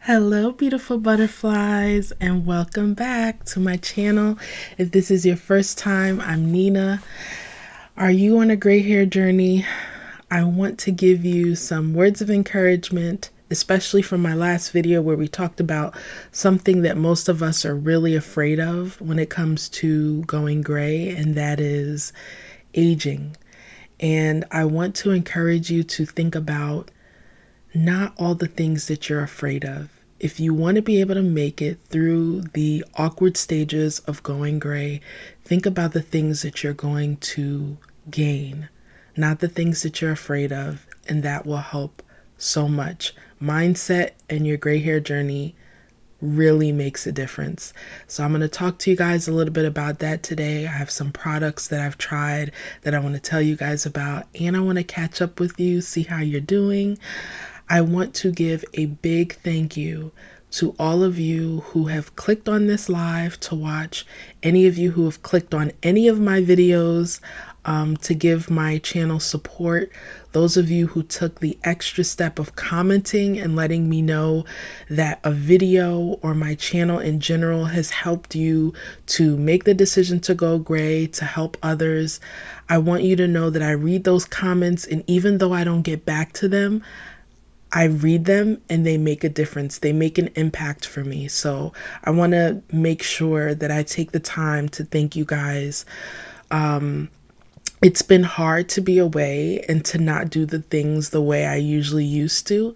Hello, beautiful butterflies, and welcome back to my channel. If this is your first time, I'm Nina. Are you on a gray hair journey? I want to give you some words of encouragement, especially from my last video where we talked about something that most of us are really afraid of when it comes to going gray, and that is aging. And I want to encourage you to think about not all the things that you're afraid of. If you want to be able to make it through the awkward stages of going gray, think about the things that you're going to gain, not the things that you're afraid of, and that will help so much. Mindset and your gray hair journey really makes a difference. So I'm going to talk to you guys a little bit about that today. I have some products that I've tried that I want to tell you guys about, and I want to catch up with you, see how you're doing. I want to give a big thank you to all of you who have clicked on this live to watch, any of you who have clicked on any of my videos to give my channel support, those of you who took the extra step of commenting and letting me know that a video or my channel in general has helped you to make the decision to go gray, to help others. I want you to know that I read those comments, and even though I don't get back to them, I read them and they make a difference. They make an impact for me. So I want to make sure that I take the time to thank you guys. It's been hard to be away and to not do the things the way I usually used to,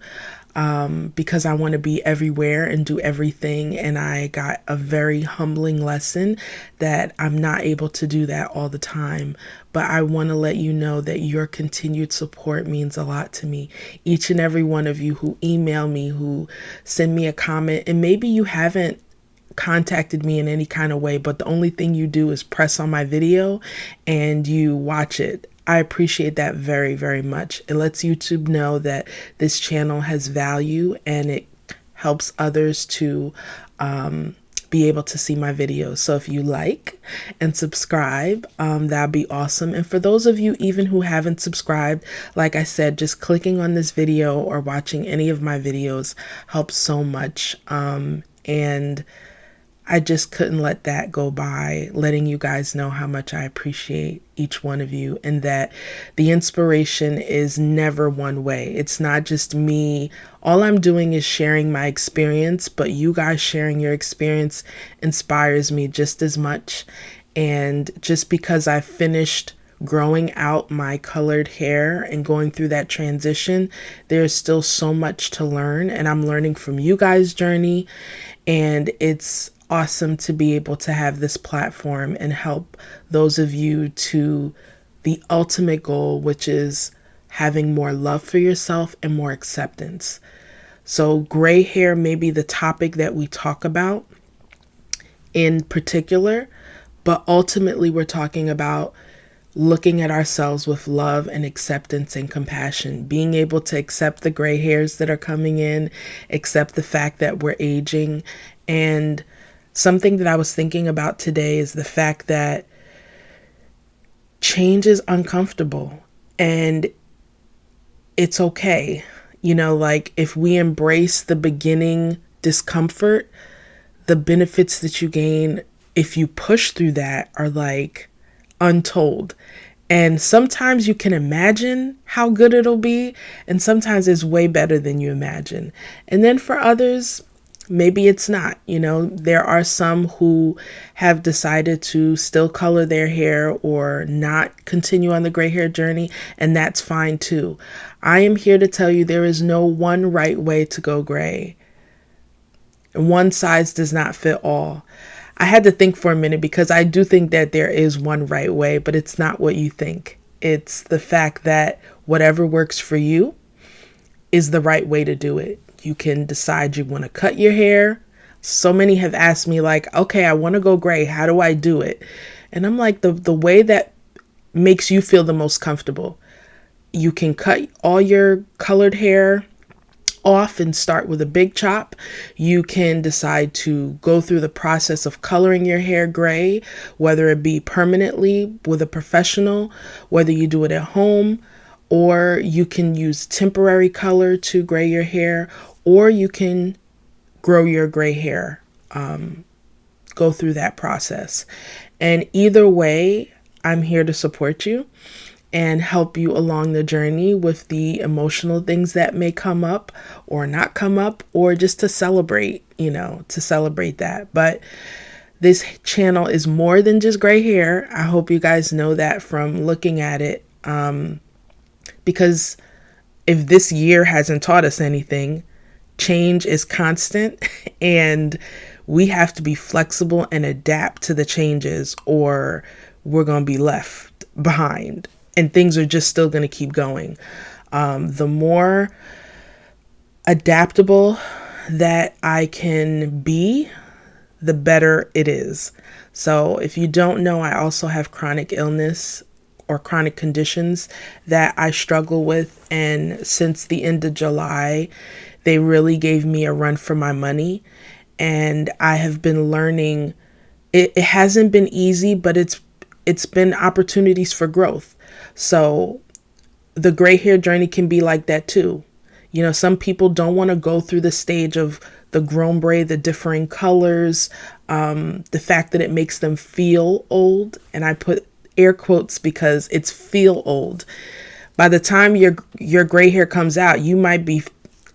because I want to be everywhere and do everything. And I got a very humbling lesson that I'm not able to do that all the time. But I want to let you know that your continued support means a lot to me. Each and every one of you who email me, who send me a comment, and maybe you haven't contacted me in any kind of way, but the only thing you do is press on my video and you watch it. I appreciate that very, very much. It lets YouTube know that this channel has value, and it helps others to be able to see my videos. So if you like and subscribe, that'd be awesome. And for those of you even who haven't subscribed, like I said, just clicking on this video or watching any of my videos helps so much. And I just couldn't let that go by, letting you guys know how much I appreciate each one of you, and that the inspiration is never one way. It's not just me. All I'm doing is sharing my experience, but you guys sharing your experience inspires me just as much. And just because I finished growing out my colored hair and going through that transition, there's still so much to learn, and I'm learning from you guys' journey, and it's awesome to be able to have this platform and help those of you to the ultimate goal, which is having more love for yourself and more acceptance. So gray hair may be the topic that we talk about in particular, but ultimately we're talking about looking at ourselves with love and acceptance and compassion, being able to accept the gray hairs that are coming in, accept the fact that we're aging. And something that I was thinking about today is the fact that change is uncomfortable and it's okay. You know, like if we embrace the beginning discomfort, the benefits that you gain if you push through that are like untold. And sometimes you can imagine how good it'll be, and sometimes it's way better than you imagine. And then for others, maybe it's not. You know, there are some who have decided to still color their hair or not continue on the gray hair journey, and that's fine too. I am here to tell you there is no one right way to go gray. One size does not fit all. I had to think for a minute because I do think that there is one right way, but it's not what you think. It's the fact that whatever works for you is the right way to do it. You can decide you want to cut your hair. So many have asked me like, okay, I want to go gray. How do I do it? And I'm like, the way that makes you feel the most comfortable. You can cut all your colored hair off and start with a big chop. You can decide to go through the process of coloring your hair gray, whether it be permanently with a professional, whether you do it at home, or you can use temporary color to gray your hair, or you can grow your gray hair, go through that process. And either way, I'm here to support you and help you along the journey with the emotional things that may come up or not come up, or just to celebrate, to celebrate that. But this channel is more than just gray hair. I hope you guys know that from looking at it. Because if this year hasn't taught us anything, change is constant and we have to be flexible and adapt to the changes, or we're going to be left behind and things are just still going to keep going. The more adaptable that I can be, the better it is. So if you don't know, I also have chronic illness or chronic conditions that I struggle with. And since the end of July, they really gave me a run for my money. And I have been learning. It hasn't been easy, but it's been opportunities for growth. So the gray hair journey can be like that too. Some people don't want to go through the stage of the grown braid, the differing colors, the fact that it makes them feel old. And I put air quotes because it's feel old. By the time your gray hair comes out, you might be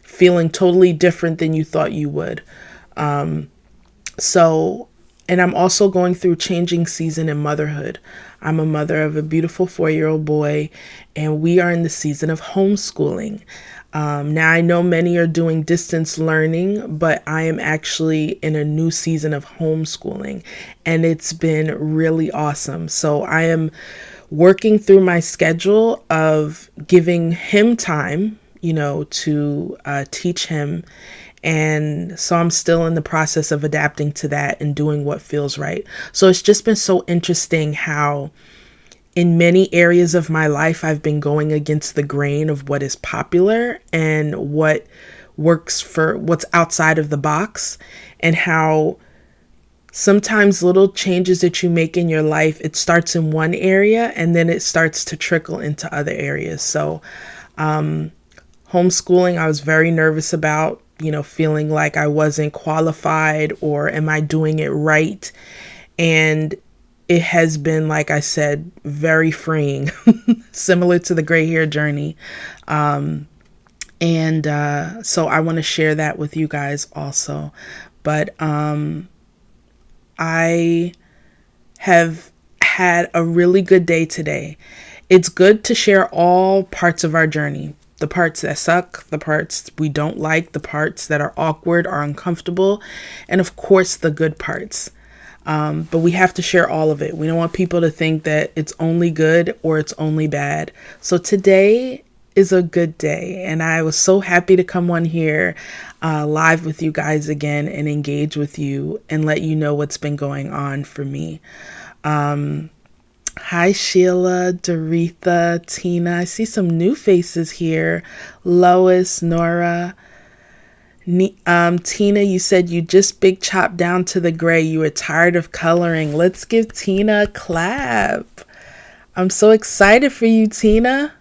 feeling totally different than you thought you would. And I'm also going through changing season in motherhood. I'm a mother of a beautiful 4-year-old boy, and we are in the season of homeschooling. Now I know many are doing distance learning, but I am actually in a new season of homeschooling, and it's been really awesome. So I am working through my schedule of giving him time, to teach him. And so I'm still in the process of adapting to that and doing what feels right. So it's just been so interesting how in many areas of my life, I've been going against the grain of what is popular and what works for what's outside of the box, and how sometimes little changes that you make in your life, it starts in one area and then it starts to trickle into other areas. So homeschooling, I was very nervous about, feeling like I wasn't qualified or am I doing it right? And it has been, like I said, very freeing, similar to the gray hair journey. So I want to share that with you guys also. But I have had a really good day today. It's good to share all parts of our journey. The parts that suck, the parts we don't like, the parts that are awkward or uncomfortable, and of course the good parts. But we have to share all of it. We don't want people to think that it's only good or it's only bad. So today is a good day, and I was so happy to come on here live with you guys again and engage with you and let you know what's been going on for me. Hi, Sheila, Doretha, Tina. I see some new faces here. Lois, Nora. Tina, you said you just big chopped down to the gray. You were tired of coloring. Let's give Tina a clap. I'm so excited for you, Tina.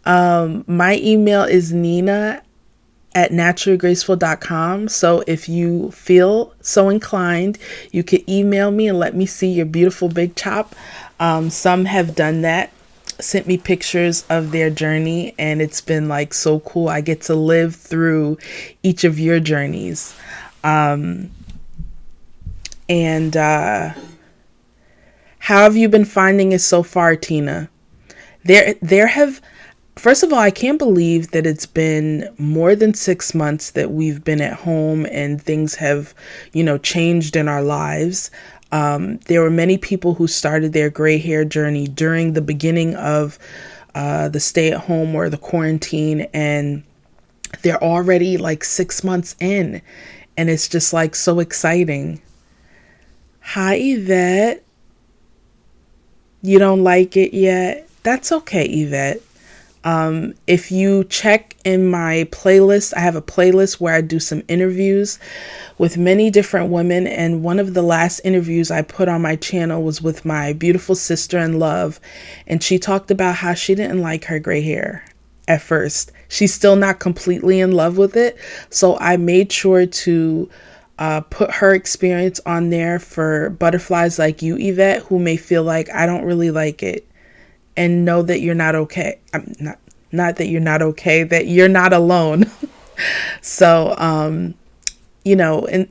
My email is nina@naturallygraceful.com. So if you feel so inclined, you could email me and let me see your beautiful big chop. Some have done that, sent me pictures of their journey, and it's been like so cool. I get to live through each of your journeys. How have you been finding it so far, Tina? First of all, I can't believe that it's been more than 6 months that we've been at home and things have, changed in our lives. There were many people who started their gray hair journey during the beginning of the stay at home or the quarantine, and they're already like 6 months in, and it's just like so exciting. Hi, Yvette. You don't like it yet? That's okay, Yvette. If you check in my playlist, I have a playlist where I do some interviews with many different women. And one of the last interviews I put on my channel was with my beautiful sister in love. And she talked about how she didn't like her gray hair. at first. She's still not completely in love with it. So I made sure to put her experience on there for butterflies like you, Yvette, who may feel like I don't really like it, and know that you're not okay. I'm not that you're not okay, that you're not alone. So, and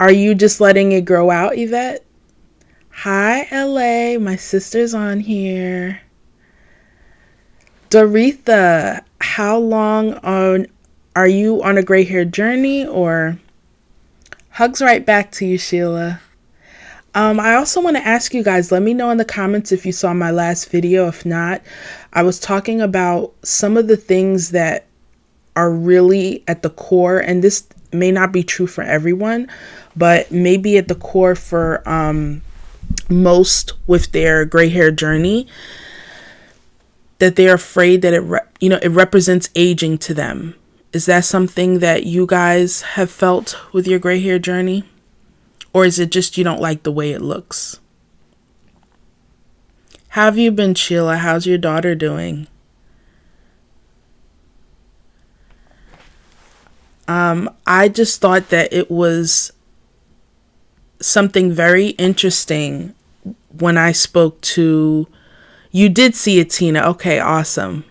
are you just letting it grow out, Yvette? Hi, LA. My sister's on here. Doretha, how long are you on a gray hair journey? Or hugs right back to you, Sheila. I also want to ask you guys, let me know in the comments if you saw my last video. If not, I was talking about some of the things that are really at the core, and this may not be true for everyone, but maybe at the core for most with their gray hair journey, that they're afraid that it represents aging to them. Is that something that you guys have felt with your gray hair journey? Or is it just you don't like the way it looks? How have you been, Sheila? How's your daughter doing? I just thought that it was something very interesting when I spoke to... You did see it, Tina. Okay, awesome.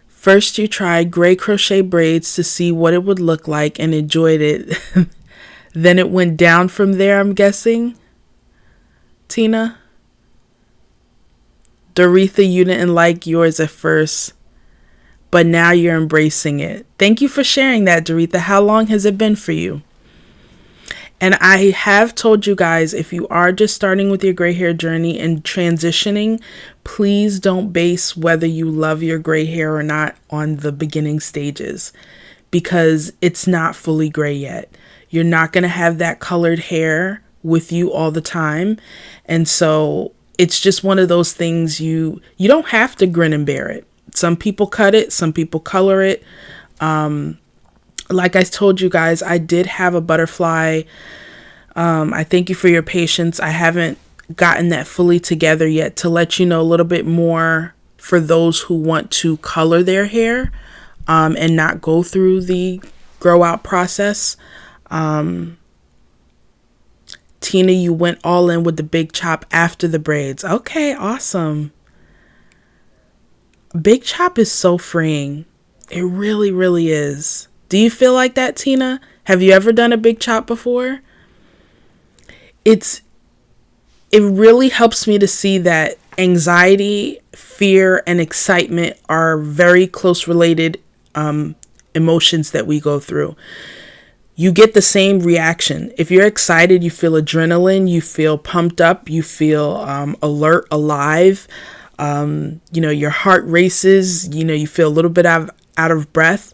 First, you tried gray crochet braids to see what it would look like and enjoyed it. Then it went down from there, I'm guessing. Tina? Doretha, you didn't like yours at first, but now you're embracing it. Thank you for sharing that, Doretha. How long has it been for you? And I have told you guys, if you are just starting with your gray hair journey and transitioning, please don't base whether you love your gray hair or not on the beginning stages, because it's not fully gray yet. You're not going to have that colored hair with you all the time. And so it's just one of those things you don't have to grin and bear it. Some people cut it, some people color it. Like I told you guys, I did have a butterfly. I thank you for your patience. I haven't gotten that fully together yet to let you know a little bit more for those who want to color their hair and not go through the grow out process. Tina, you went all in with the big chop after the braids. Okay, awesome. Big chop is so freeing. It really, really is. Do you feel like that, Tina? Have you ever done a big chop before? It really helps me to see that anxiety, fear, and excitement are very close related emotions that we go through. You get the same reaction. If you're excited, you feel adrenaline, you feel pumped up, you feel alert, alive. Your heart races, you feel a little bit out of breath,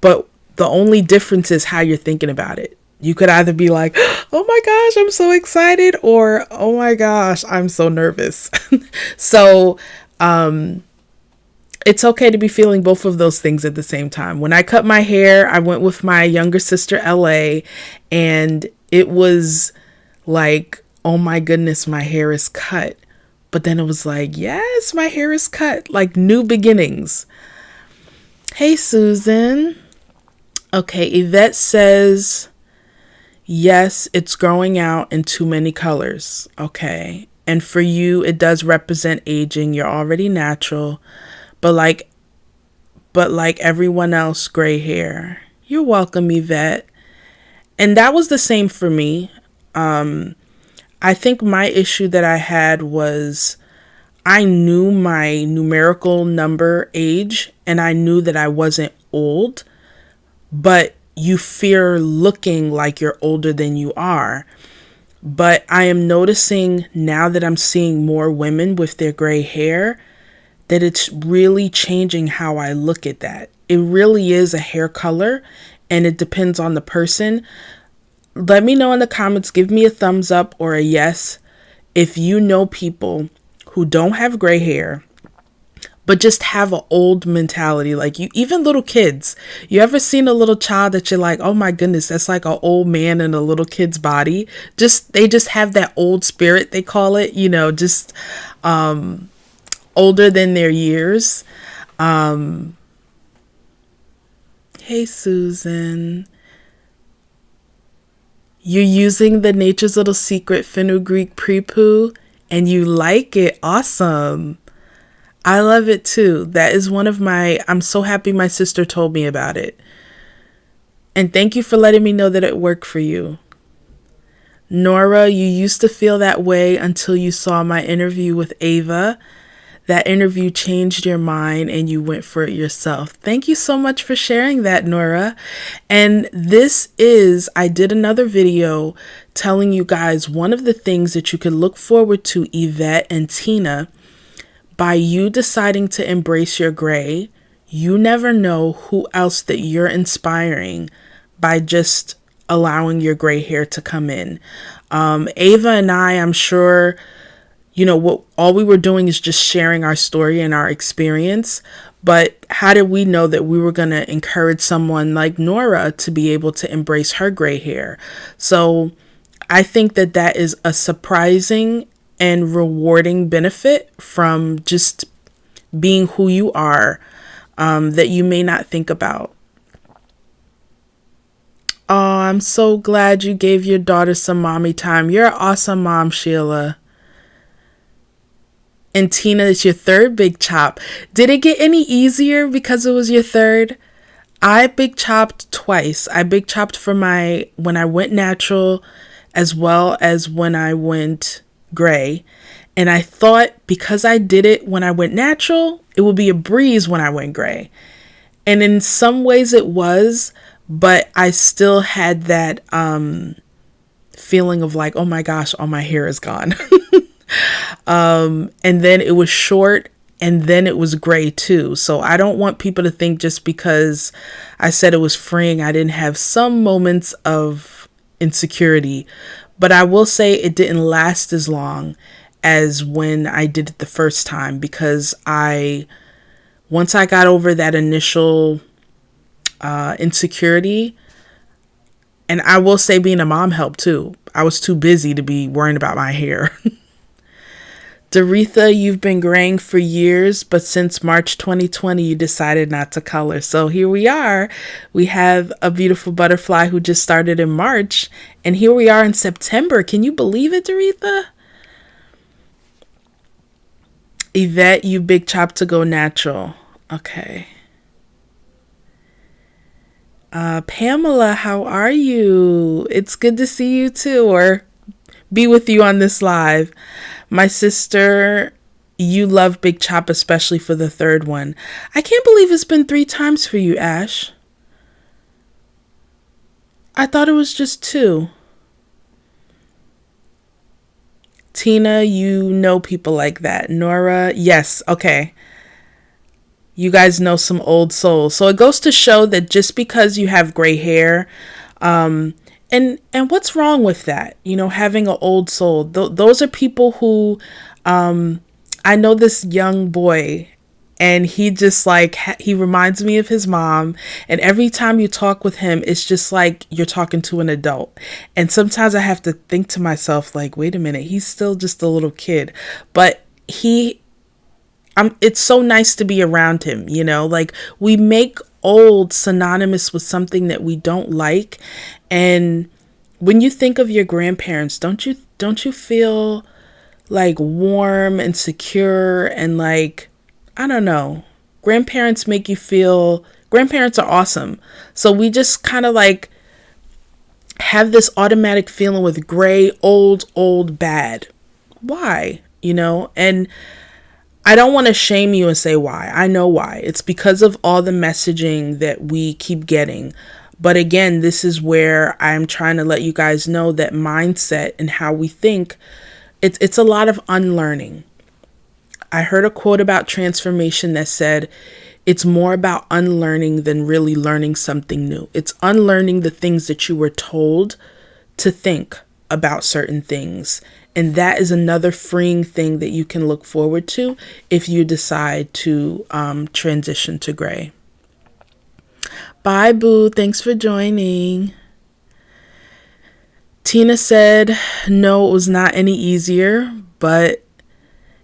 but the only difference is how you're thinking about it. You could either be like, oh my gosh, I'm so excited, or oh my gosh, I'm so nervous. So it's okay to be feeling both of those things at the same time. When I cut my hair, I went with my younger sister, LA, and it was like, oh my goodness, my hair is cut. But then it was like, yes, my hair is cut, like new beginnings. Hey, Susan. Okay, Yvette says, yes, it's growing out in too many colors. Okay. And for you, it does represent aging. You're already natural, but like everyone else, gray hair. You're welcome, Yvette. And that was the same for me. I think my issue that I had was I knew my numerical number age and I knew that I wasn't old, but you fear looking like you're older than you are. But I am noticing now that I'm seeing more women with their gray hair that it's really changing how I look at that. It really is a hair color and it depends on the person. Let me know in the comments, give me a thumbs up or a yes if you know people who don't have gray hair but just have an old mentality. Like you, even little kids. You ever seen a little child that you're like, oh my goodness, that's like an old man in a little kid's body? They just have that old spirit, they call it, just older than their years. Hey, Susan. You're using the Nature's Little Secret fenugreek pre-poo and you like it. Awesome. I love it too. That is one of my, I'm so happy my sister told me about it. And thank you for letting me know that it worked for you. Nora, you used to feel that way until you saw my interview with Ava. That interview changed your mind and you went for it yourself. Thank you so much for sharing that, Nora. And I did another video telling you guys one of the things that you could look forward to, Yvette and Tina, by you deciding to embrace your gray. You never know who else that you're inspiring by just allowing your gray hair to come in. Ava and I'm sure, what all we were doing is just sharing our story and our experience. But how did we know that we were going to encourage someone like Nora to be able to embrace her gray hair? So I think that that is a surprising and rewarding benefit from just being who you are, that you may not think about. Oh, I'm so glad you gave your daughter some mommy time. You're an awesome mom, Sheila. And Tina, it's your third big chop. Did it get any easier because it was your third? I big chopped twice. I big chopped for when I went natural as well as when I went gray. And I thought because I did it when I went natural, it would be a breeze when I went gray. And in some ways it was, but I still had that feeling of like, oh my gosh, all my hair is gone. And then it was short and then it was gray too. So I don't want people to think just because I said it was freeing, I didn't have some moments of insecurity. But I will say it didn't last as long as when I did it the first time, because once I got over that initial insecurity, and I will say being a mom helped too. I was too busy to be worrying about my hair. Doretha, you've been graying for years, but since March 2020, you decided not to color. So here we are. We have a beautiful butterfly who just started in March, and here we are in September. Can you believe it, Doretha? Yvette, you big chop to go natural. Okay. Pamela, how are you? It's good to see you too, or be with you on this live. My sister, you love big chop, especially for the third one. I can't believe it's been 3 times for you, Ash. I thought it was just 2. Tina, you know people like that. Nora, yes, okay. You guys know some old souls. So it goes to show that just because you have gray hair, and what's wrong with that? Having an old soul. Those are people who, I know this young boy, and he just he reminds me of his mom. And every time you talk with him, it's just like you're talking to an adult. And sometimes I have to think to myself, like, wait a minute, he's still just a little kid. But it's so nice to be around him, like we make old synonymous with something that we don't like. And when you think of your grandparents, don't you feel like warm and secure and like, I don't know, grandparents are awesome. So we just kind of like have this automatic feeling with gray, old, bad. Why? And I don't want to shame you and say why. I know why. It's because of all the messaging that we keep getting. But again, this is where I'm trying to let you guys know that mindset and how we think, it's a lot of unlearning. I heard a quote about transformation that said, it's more about unlearning than really learning something new. It's unlearning the things that you were told to think about certain things. And that is another freeing thing that you can look forward to if you decide to transition to gray. Bye, Boo. Thanks for joining. Tina said, no, it was not any easier, but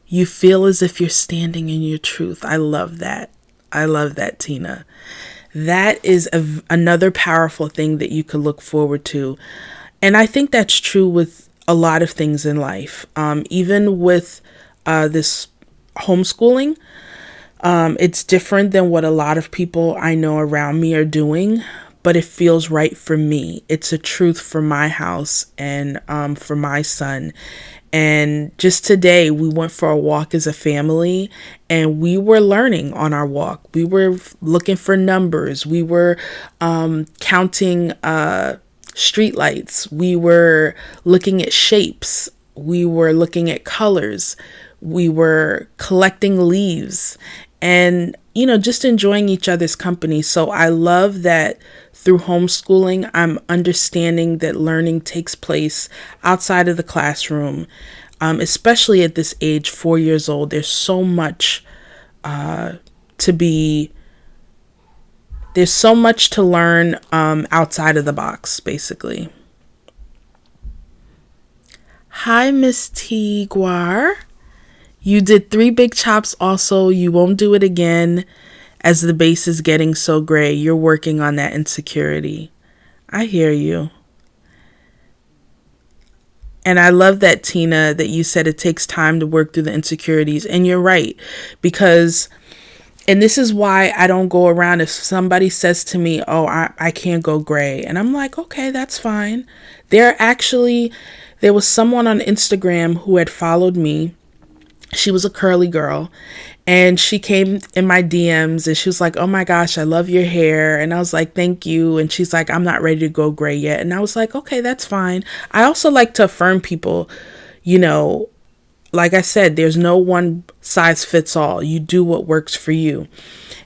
you feel as if you're standing in your truth. I love that. I love that, Tina. That is another powerful thing that you could look forward to. And I think that's true with a lot of things in life. Even with this homeschooling, it's different than what a lot of people I know around me are doing, but it feels right for me. It's a truth for my house and for my son. And just today, we went for a walk as a family, and we were learning on our walk. We were looking for numbers. We were counting street lights. We were looking at shapes. We were looking at colors. We were collecting leaves and, just enjoying each other's company. So I love that through homeschooling, I'm understanding that learning takes place outside of the classroom, especially at this age, 4 years old. There's so much there's so much to learn outside of the box, basically. Hi, Miss Tiguar. You did 3 big chops also. You won't do it again as the base is getting so gray. You're working on that insecurity. I hear you. And I love that, Tina, that you said it takes time to work through the insecurities. And you're right, because, and this is why I don't go around if somebody says to me, oh, I can't go gray. And I'm like, okay, that's fine. There was someone on Instagram who had followed me. She was a curly girl, and she came in my DMs and she was like, oh my gosh, I love your hair. And I was like, thank you. And she's like, I'm not ready to go gray yet. And I was like, okay, that's fine. I also like to affirm people, like I said, there's no one size fits all. You do what works for you.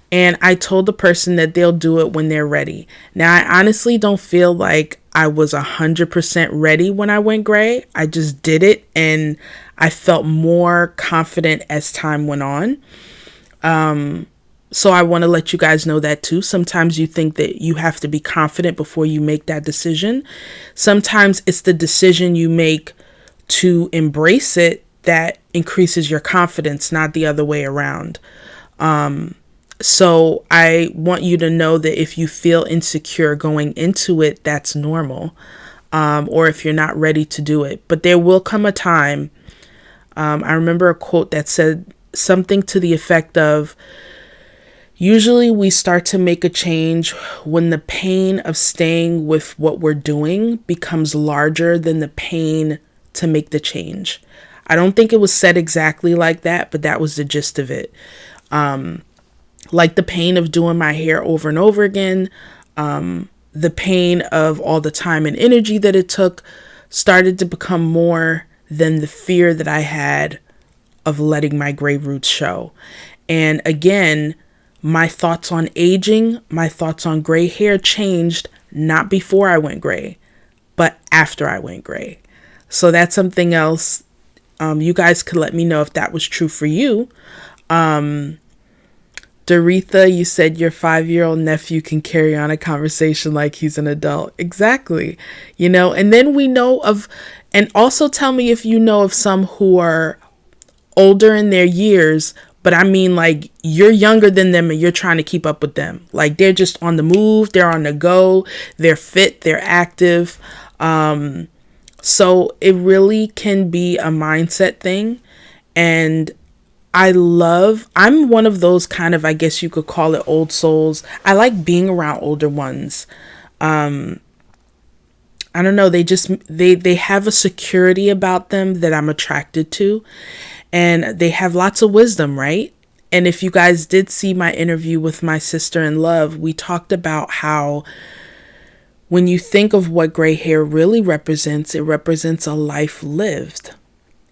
And I told the person that they'll do it when they're ready. Now, I honestly don't feel like I was 100% ready when I went gray. I just did it, and I felt more confident as time went on. So I want to let you guys know that too. Sometimes you think that you have to be confident before you make that decision. Sometimes it's the decision you make to embrace it that increases your confidence, not the other way around. So I want you to know that if you feel insecure going into it, that's normal. Or if you're not ready to do it, but there will come a time. I remember a quote that said something to the effect of, usually we start to make a change when the pain of staying with what we're doing becomes larger than the pain to make the change. I don't think it was said exactly like that, but that was the gist of it. Like the pain of doing my hair over and over again, the pain of all the time and energy that it took started to become more than the fear that I had of letting my gray roots show. And again, my thoughts on aging, my thoughts on gray hair changed not before I went gray, but after I went gray. So that's something else. You guys could let me know if that was true for you. Doretha, you said your 5-year-old nephew can carry on a conversation like he's an adult. Exactly. And then we know of, and also tell me if you know of some who are older in their years, but I mean like you're younger than them and you're trying to keep up with them. Like they're just on the move, they're on the go, they're fit, they're active. So it really can be a mindset thing. And I'm one of those kind of, I guess you could call it old souls. I like being around older ones. I don't know. They have a security about them that I'm attracted to, and they have lots of wisdom, right? And if you guys did see my interview with my sister-in-law, we talked about how when you think of what gray hair really represents, it represents a life lived.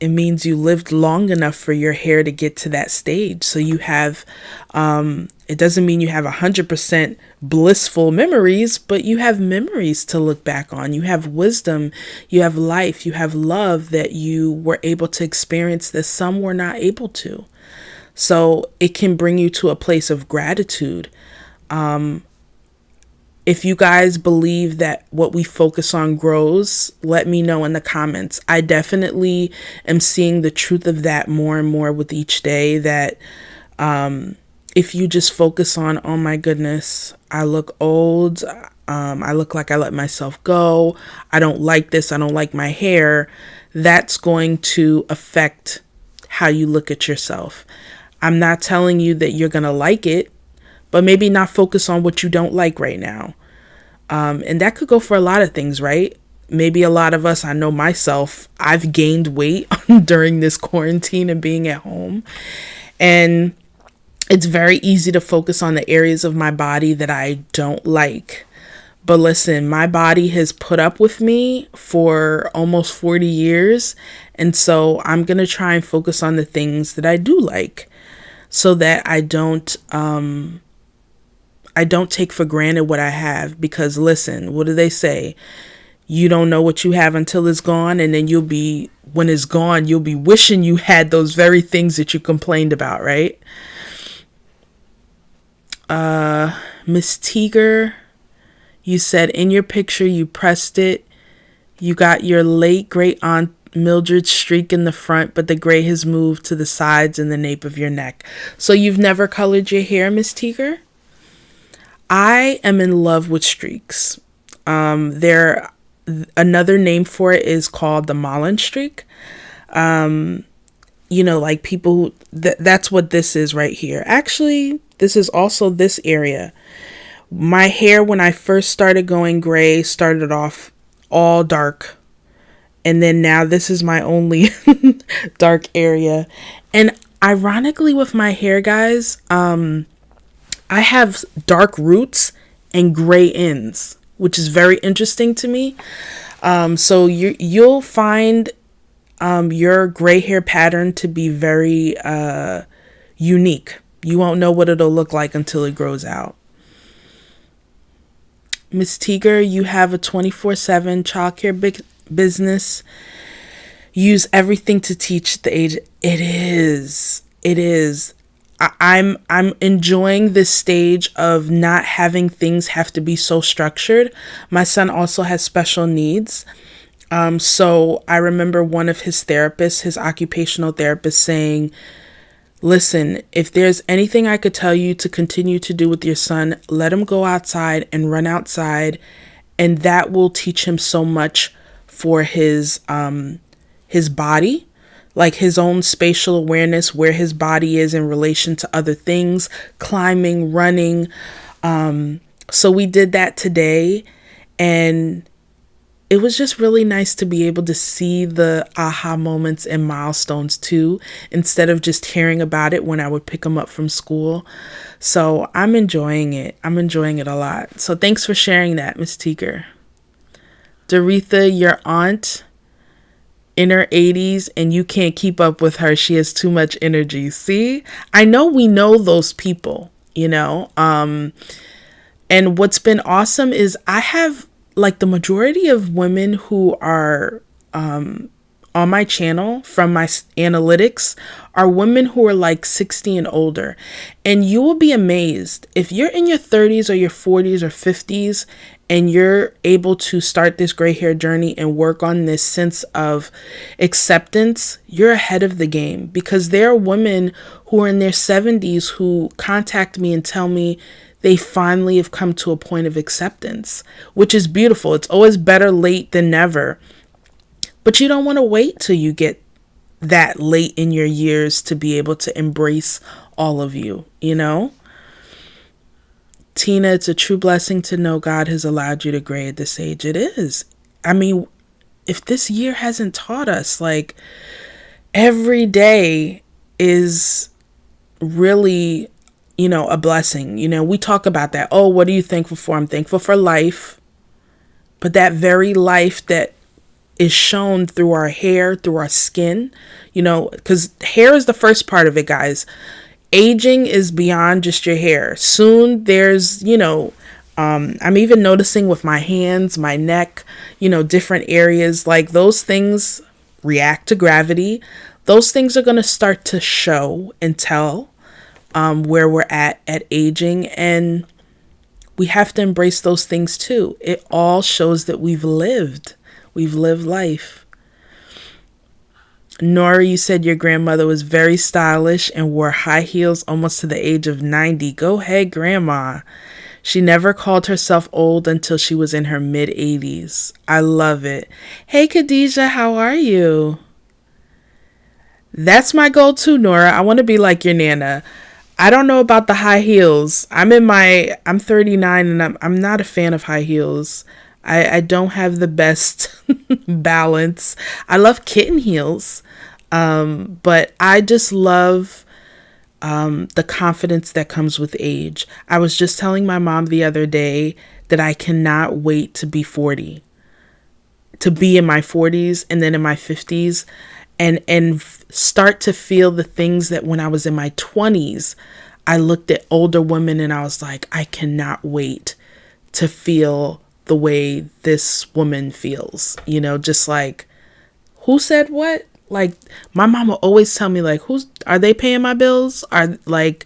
It means you lived long enough for your hair to get to that stage. So you have, it doesn't mean you have 100% blissful memories, but you have memories to look back on. You have wisdom, you have life, you have love that you were able to experience that some were not able to. So it can bring you to a place of gratitude. If you guys believe that what we focus on grows, let me know in the comments. I definitely am seeing the truth of that more and more with each day, that if you just focus on, oh my goodness, I look old, I look like I let myself go, I don't like this, I don't like my hair, that's going to affect how you look at yourself. I'm not telling you that you're going to like it, but maybe not focus on what you don't like right now. And that could go for a lot of things, right? Maybe a lot of us, I know myself, I've gained weight during this quarantine and being at home. And it's very easy to focus on the areas of my body that I don't like. But listen, my body has put up with me for almost 40 years. And so I'm going to try and focus on the things that I do like so that I don't take for granted what I have. Because listen, what do they say? You don't know what you have until it's gone. And then when it's gone, you'll be wishing you had those very things that you complained about, right? Miss Teager, you said in your picture you pressed it. You got your late great aunt Mildred streak in the front, but the gray has moved to the sides and the nape of your neck. So you've never colored your hair, Miss Teager? I am in love with streaks. Another name for it is called the Mullen streak. Like people, that's what this is right here. Actually, this is also this area. My hair, when I first started going gray, started off all dark. And then now this is my only dark area. And ironically with my hair, guys, I have dark roots and gray ends, which is very interesting to me. So you'll find your gray hair pattern to be very unique. You won't know what it'll look like until it grows out. Miss Teager, you have a 24/7 childcare business. Use everything to teach the age. It is. I'm enjoying this stage of not having things have to be so structured. My son also has special needs. So I remember one of his therapists, his occupational therapist, saying, listen, if there's anything I could tell you to continue to do with your son, let him go outside and run outside. And that will teach him so much for his body, like his own spatial awareness, where his body is in relation to other things, climbing, running. So we did that today, and it was just really nice to be able to see the aha moments and milestones too, instead of just hearing about it when I would pick him up from school. So I'm enjoying it. I'm enjoying it a lot. So thanks for sharing that, Miss Teager. Doretha, your aunt in her 80s and you can't keep up with her. She has too much energy. See, I know we know those people, and what's been awesome is I have like the majority of women who are on my channel from my analytics are women who are like 60 and older. And you will be amazed if you're in your 30s or your 40s or 50s and you're able to start this gray hair journey and work on this sense of acceptance, you're ahead of the game, because there are women who are in their 70s who contact me and tell me they finally have come to a point of acceptance, which is beautiful. It's always better late than never. But you don't want to wait till you get that late in your years to be able to embrace all of you, Tina, it's a true blessing to know God has allowed you to gray at this age. It is. I mean, if this year hasn't taught us, like, every day is really, a blessing. We talk about that. Oh, what are you thankful for? I'm thankful for life. But that very life that is shown through our hair, through our skin, because hair is the first part of it, guys. Aging is beyond just your hair. Soon there's, I'm even noticing with my hands, my neck, different areas, like those things react to gravity. Those things are going to start to show and tell where we're at aging. And we have to embrace those things too. It all shows that we've lived life. Nora, you said your grandmother was very stylish and wore high heels almost to the age of 90. Go ahead, Grandma. She never called herself old until she was in her mid 80s. I love it. Hey, Khadijah, how are you? That's my goal too, Nora. I want to be like your Nana. I don't know about the high heels. I'm 39 and I'm not a fan of high heels. I don't have the best balance. I love kitten heels. But I just love the confidence that comes with age. I was just telling my mom the other day that I cannot wait to be 40, to be in my 40s and then in my 50s and start to feel the things that when I was in my 20s, I looked at older women and I was like, I cannot wait to feel the way this woman feels. You know, just like, who said what? Like, my mom will always tell me, like, are they paying my bills? Are like,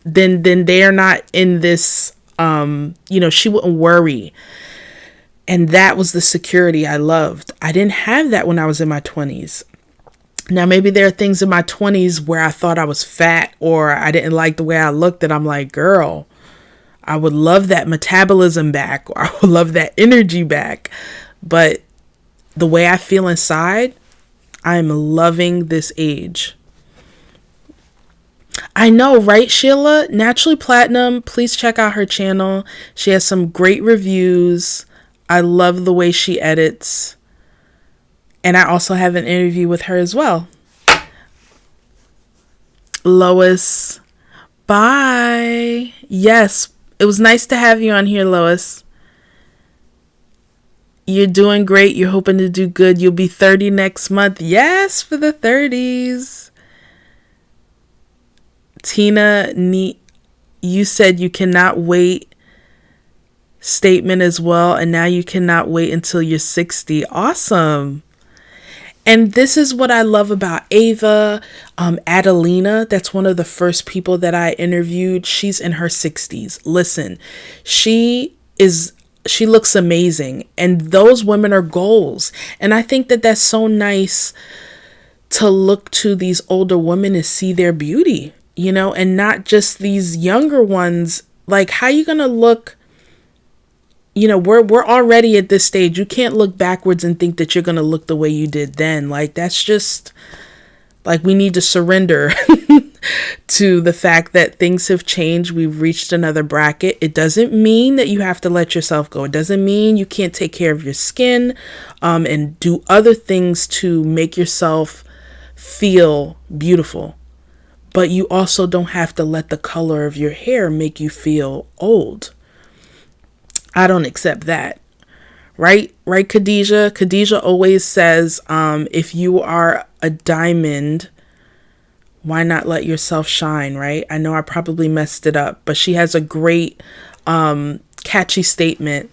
then they're not in this, she wouldn't worry. And that was the security I loved. I didn't have that when I was in my 20s. Now, maybe there are things in my 20s where I thought I was fat or I didn't like the way I looked, that I'm like, girl, I would love that metabolism back, or I would love that energy back. But the way I feel inside, I'm loving this age. I know, right, Sheila? Naturally Platinum, please check out her channel. She has some great reviews. I love the way she edits. And I also have an interview with her as well. Lois, bye. Yes, it was nice to have you on here, Lois. You're doing great. You're hoping to do good. You'll be 30 next month. Yes, for the 30s. Tina, you said you cannot wait statement as well. And now you cannot wait until you're 60. Awesome. And this is what I love about Ava. Adelina, that's one of the first people that I interviewed. She's in her 60s. Listen, she looks amazing. And those women are goals. And I think that that's so nice to look to these older women and see their beauty, and not just these younger ones. Like, how you going to look? We're already at this stage. You can't look backwards and think that you're going to look the way you did then. Like, that's just like, we need to surrender to the fact that things have changed. We've reached another bracket. It doesn't mean that you have to let yourself go. It doesn't mean you can't take care of your skin and do other things to make yourself feel beautiful. But you also don't have to let the color of your hair make you feel old. I don't accept that. Right, Khadijah? Khadijah always says, if you are a diamond, why not let yourself shine, right? I know I probably messed it up, but she has a great, catchy statement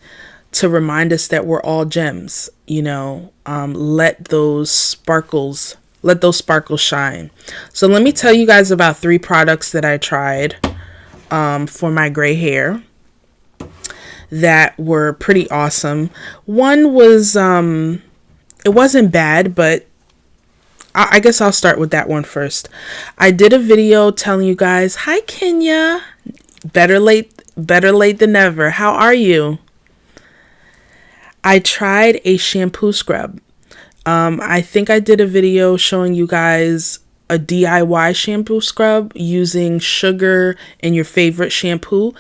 to remind us that we're all gems, let those sparkles shine. So let me tell you guys about 3 products that I tried, for my gray hair that were pretty awesome. One was, it wasn't bad, but I guess I'll start with that one first. I did a video telling you guys, hi Kenya, better late than never. How are you? I tried a shampoo scrub. I think I did a video showing you guys a DIY shampoo scrub using sugar and your favorite shampoo.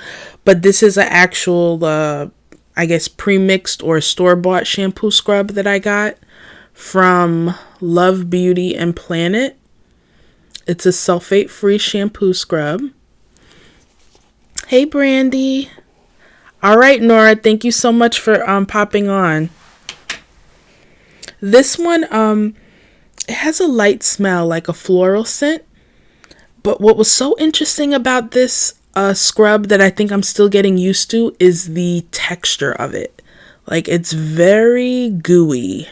But this is an actual, pre-mixed or store-bought shampoo scrub that I got from Love Beauty and Planet. It's a sulfate-free shampoo scrub. Hey, Brandy. All right, Nora, thank you so much for popping on. This one, it has a light smell, like a floral scent. But what was so interesting about this scrub that I think I'm still getting used to is the texture of it. Like, it's very gooey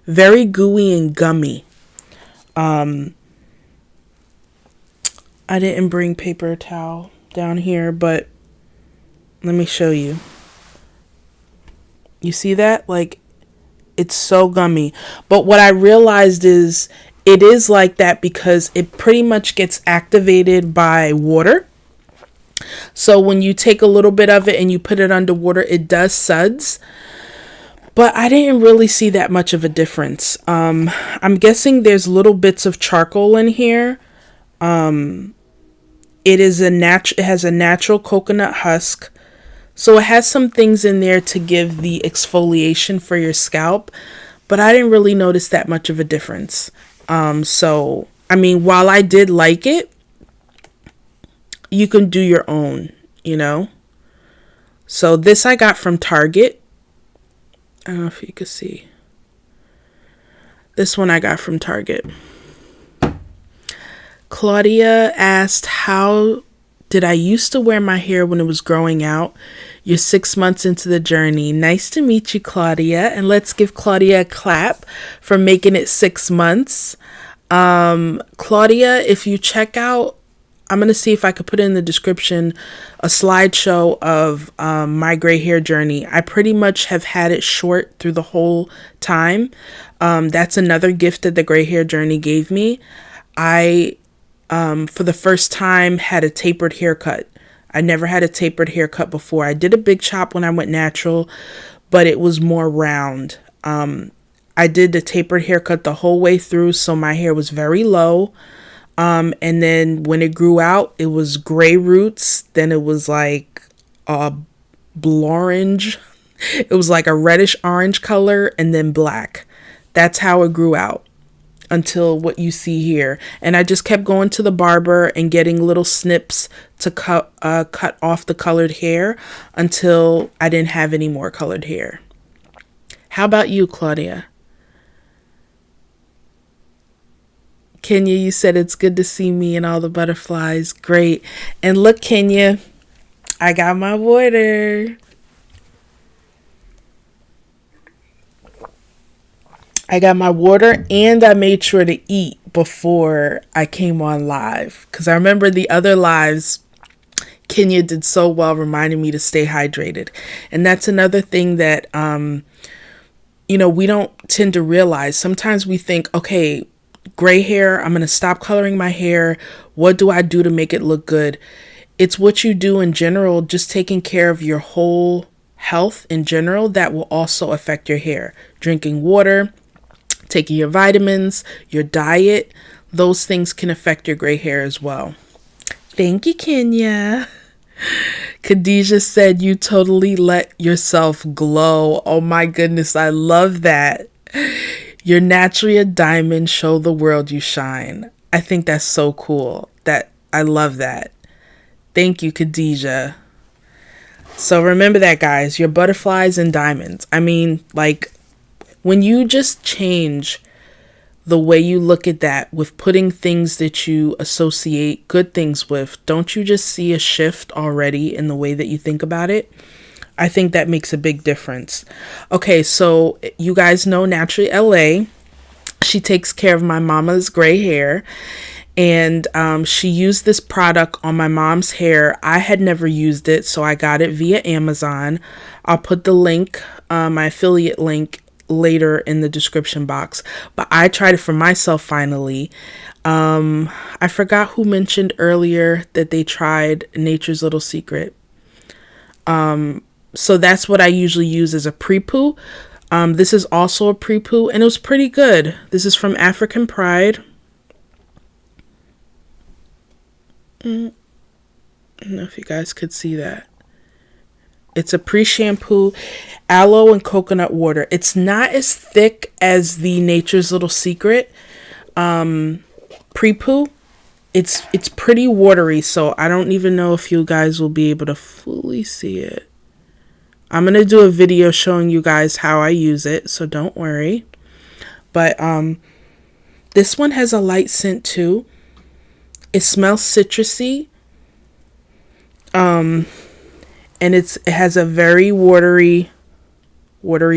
and gummy. I didn't bring paper towel down here, but let me show you. You see that? Like, it's so gummy. But what I realized is it is like that because it pretty much gets activated by water. So when you take a little bit of it and you put it underwater, it does suds. But I didn't really see that much of a difference. I'm guessing there's little bits of charcoal in here. It has a natural coconut husk. So it has some things in there to give the exfoliation for your scalp, but I didn't really notice that much of a difference. So I mean, while I did like it, you can do your own, you know. So this I got from Target. I don't know if you can see. This one I got from Target. Claudia asked, how did I used to wear my hair when it was growing out? You're 6 months into the journey. Nice to meet you, Claudia. And let's give Claudia a clap for making it 6 months. Claudia, if you check out, I'm going to see if I could put in the description a slideshow of my gray hair journey. I pretty much have had it short through the whole time. That's another gift that the gray hair journey gave me. I, for the first time, had a tapered haircut. I never had a tapered haircut before. I did a big chop when I went natural, but it was more round. I did the tapered haircut the whole way through, so my hair was very low. And then when it grew out, it was gray roots. Then it was like orange. It was like a reddish orange color and then black. That's how it grew out until what you see here. And I just kept going to the barber and getting little snips to cut off the colored hair until I didn't have any more colored hair. How about you, Claudia? Kenya, you said it's good to see me and all the butterflies. Great. And look, Kenya, I got my water. I got my water and I made sure to eat before I came on live. Because I remember the other lives, Kenya did so well reminding me to stay hydrated. And that's another thing that, we don't tend to realize. Sometimes we think, okay, gray hair, I'm going to stop coloring my hair. What do I do to make it look good? It's what you do in general, just taking care of your whole health in general that will also affect your hair. Drinking water, taking your vitamins, your diet, those things can affect your gray hair as well. Thank you, Kenya. Khadijah said you totally let yourself glow. Oh my goodness, I love that. You're naturally a diamond, show the world you shine. I think that's so cool. I love that. Thank you, Khadijah. So remember that, guys, you're butterflies and diamonds. I mean, like, when you just change the way you look at that with putting things that you associate good things with, don't you just see a shift already in the way that you think about it? I think that makes a big difference. Okay, so you guys know Naturally LA. She takes care of my mama's gray hair. And she used this product on my mom's hair. I had never used it, so I got it via Amazon. I'll put the link, my affiliate link, later in the description box. But I tried it for myself finally. I forgot who mentioned earlier that they tried Nature's Little Secret. So that's what I usually use as a pre-poo. This is also a pre-poo, and it was pretty good. This is from African Pride. I don't know if you guys could see that. It's a pre-shampoo, aloe and coconut water. It's not as thick as the Nature's Little Secret pre-poo. It's pretty watery, so I don't even know if you guys will be able to fully see it. I'm going to do a video showing you guys how I use it, so don't worry. But this one has a light scent too. It smells citrusy. And it has a very watery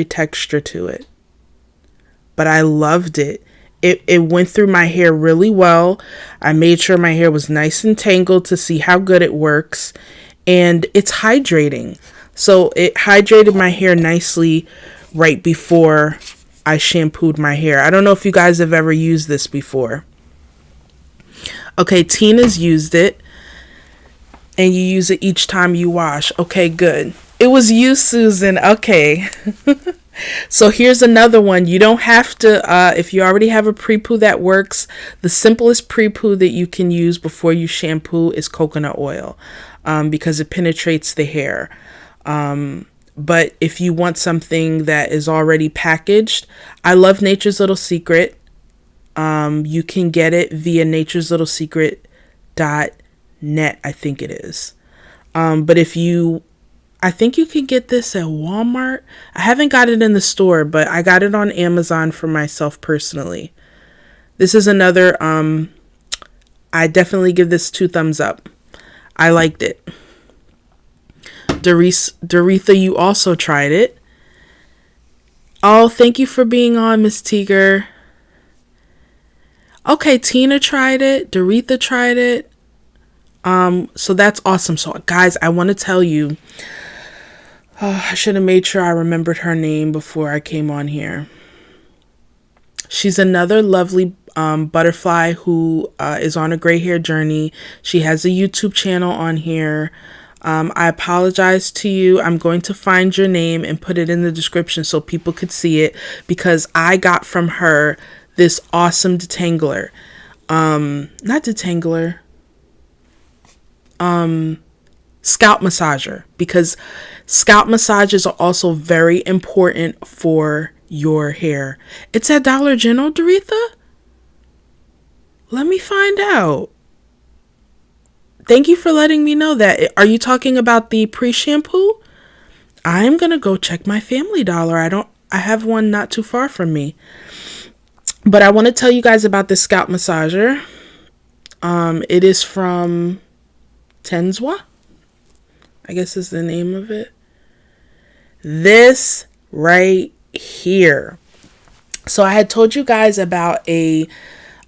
texture to it. But I loved it. It went through my hair really well. I made sure my hair was nice and tangled to see how good it works. And it's hydrating. So it hydrated my hair nicely right before I shampooed my hair. I don't know if you guys have ever used this before. Okay, Tina's used it. And you use it each time you wash. Okay, good. It was you, Susan. Okay. So here's another one. You don't have to, if you already have a pre-poo that works, the simplest pre-poo that you can use before you shampoo is coconut oil, because it penetrates the hair. But if you want something that is already packaged, I love Nature's Little Secret. You can get it via nature'slittlesecret.net, I think it is. But I think you can get this at Walmart. I haven't got it in the store, but I got it on Amazon for myself personally. This is another, I definitely give this 2 thumbs up. I liked it. Doretha, you also tried it. Oh, thank you for being on, Miss Tiger. Okay, Tina tried it. Doretha tried it. So that's awesome. So guys, I want to tell you, I should have made sure I remembered her name before I came on here. She's another lovely butterfly who is on a gray hair journey. She has a YouTube channel on here. I apologize to you. I'm going to find your name and put it in the description so people could see it, because I got from her this awesome detangler. Not detangler. Scalp massager, because scalp massages are also very important for your hair. It's at Dollar General, Doretha? Let me find out. Thank you for letting me know that. Are you talking about the pre-shampoo? I'm gonna go check my Family Dollar. I have one not too far from me. But I want to tell you guys about this scalp massager. It is from Tenswa, I guess is the name of it. This right here. So I had told you guys about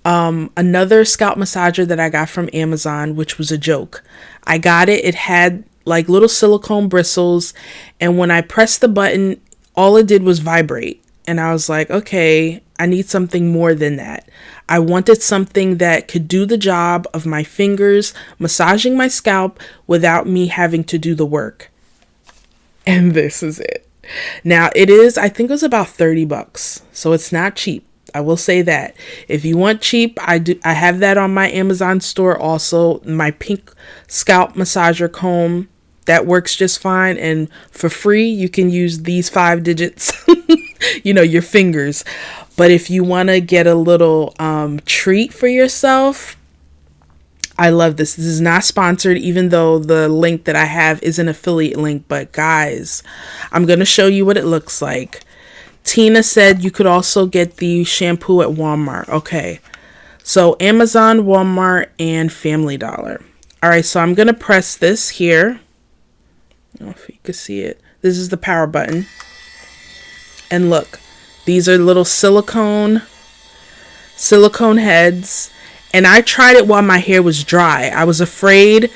another scalp massager that I got from Amazon, which was a joke. I got it. It had like little silicone bristles, and when I pressed the button, all it did was vibrate. And I was like, okay, I need something more than that. I wanted something that could do the job of my fingers massaging my scalp without me having to do the work. And this is it. Now it is, I think it was about $30. So it's not cheap. I will say that. If you want cheap, I have that on my Amazon store also. My pink scalp massager comb, that works just fine. And for free, you can use these 5 digits, your fingers. But if you want to get a little treat for yourself, I love this. This is not sponsored, even though the link that I have is an affiliate link. But guys, I'm going to show you what it looks like. Tina said you could also get the shampoo at Walmart. Okay, so Amazon, Walmart, and Family Dollar. All right, so I'm going to press this here. I don't know if you can see it. This is the power button. And look, these are little silicone heads. And I tried it while my hair was dry. I was afraid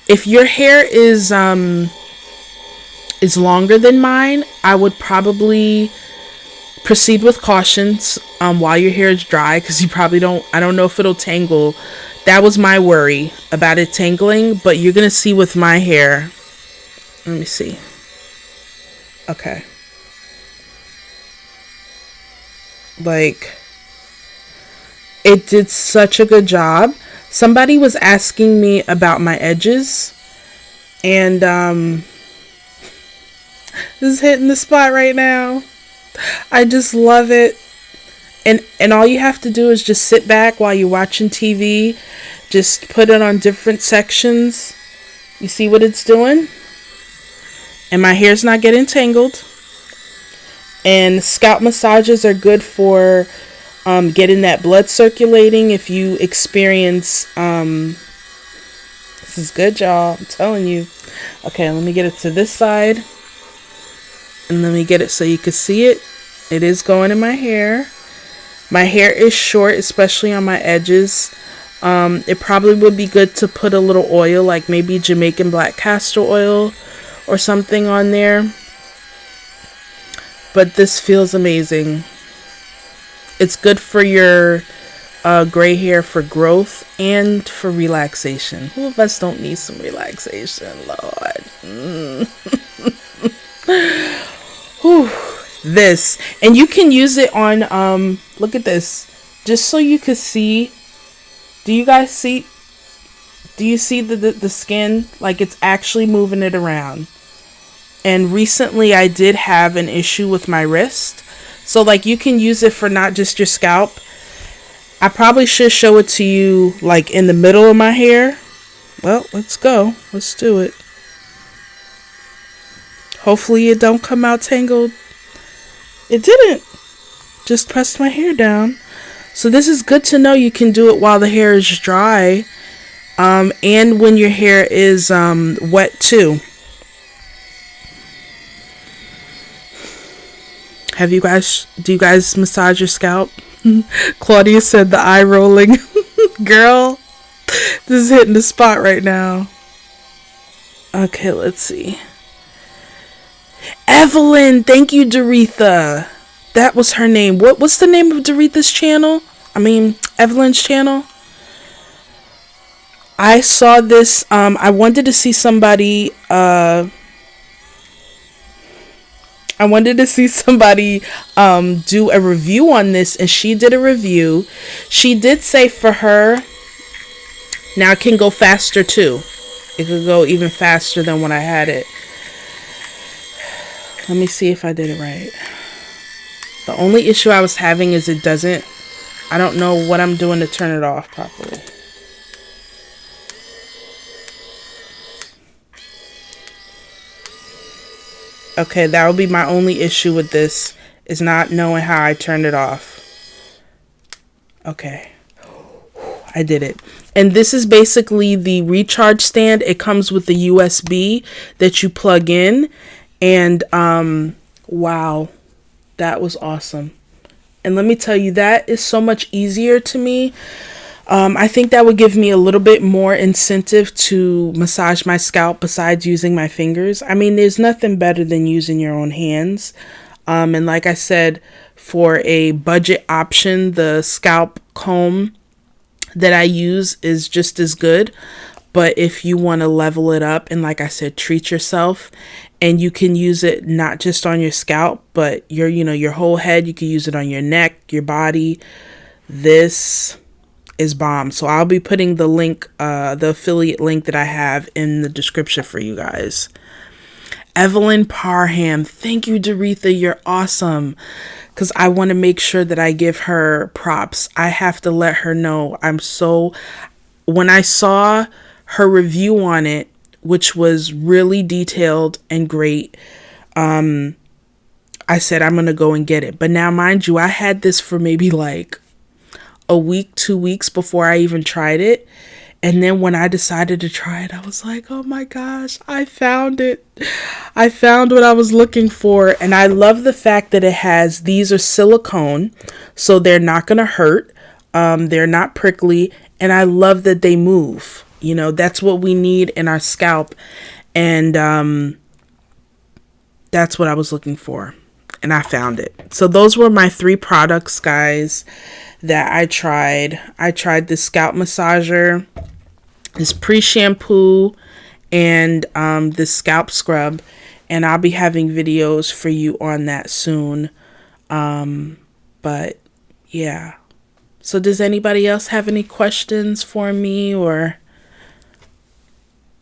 if your hair is longer than mine, I would probably proceed with cautions while your hair is dry, because I don't know if it'll tangle. That was my worry about it tangling, but you're going to see with my hair. Let me see. Okay. Like, it did such a good job. Somebody was asking me about my edges, and this is hitting the spot right now. I just love it. And all you have to do is just sit back while you're watching TV. Just put it on different sections. You see what it's doing? And my hair's not getting tangled. And scalp massages are good for getting that blood circulating. If you experience, this is good, y'all. I'm telling you. Okay, let me get it to this side. And let me get it so you can see it. It is going in my hair. My hair is short, especially on my edges. It probably would be good to put a little oil, like maybe Jamaican black castor oil or something on there. But this feels amazing. It's good for your gray hair, for growth and for relaxation. Who of us don't need some relaxation, Lord? Whew. This, and you can use it on look at this, just so you could see. Do you guys see? Do you see the skin? Like, it's actually moving it around. And recently I did have an issue with my wrist, so like you can use it for not just your scalp. I probably should show it to you like in the middle of my hair. Well, let's go. Let's do it. Hopefully it don't come out tangled. It didn't. Just pressed my hair down. So this is good to know. You can do it while the hair is dry, and when your hair is wet too. Do you guys massage your scalp? Claudia said the eye rolling. Girl, this is hitting the spot right now. Okay, let's see. Evelyn, thank you, Doretha. That was her name. What's the name of Doretha's channel? I mean, Evelyn's channel. I saw this. I wanted to see somebody. I wanted to see somebody do a review on this, and she did a review. She did say for her, now it can go faster too. It could go even faster than when I had it. Let me see if I did it right. The only issue I was having is it doesn't. I don't know what I'm doing to turn it off properly. Okay, that will be my only issue with this, is not knowing how I turned it off. Okay. I did it. And this is basically the recharge stand. It comes with the USB that you plug in. And wow, that was awesome. And let me tell you, that is so much easier to me. I think that would give me a little bit more incentive to massage my scalp besides using my fingers. I mean, there's nothing better than using your own hands. And like I said, for a budget option, the scalp comb that I use is just as good. But if you want to level it up and, like I said, treat yourself, and you can use it not just on your scalp, but your whole head. You can use it on your neck, your body. This is bomb. So I'll be putting the link, the affiliate link that I have in the description for you guys. Evelyn Parham, thank you, Doretha. You're awesome. Because I want to make sure that I give her props. I have to let her know. When I saw her review on it, which was really detailed and great, I said, I'm going to go and get it. But now, mind you, I had this for maybe like a week, 2 weeks before I even tried it. And then when I decided to try it, I was like, oh my gosh, I found it. I found what I was looking for. And I love the fact that these are silicone, so they're not going to hurt. They're not prickly. And I love that they move. That's what we need in our scalp. And that's what I was looking for. And I found it. So those were my 3 products, guys, that I tried. I tried the scalp massager, this pre-shampoo, and this scalp scrub. And I'll be having videos for you on that soon. But yeah. So does anybody else have any questions for me or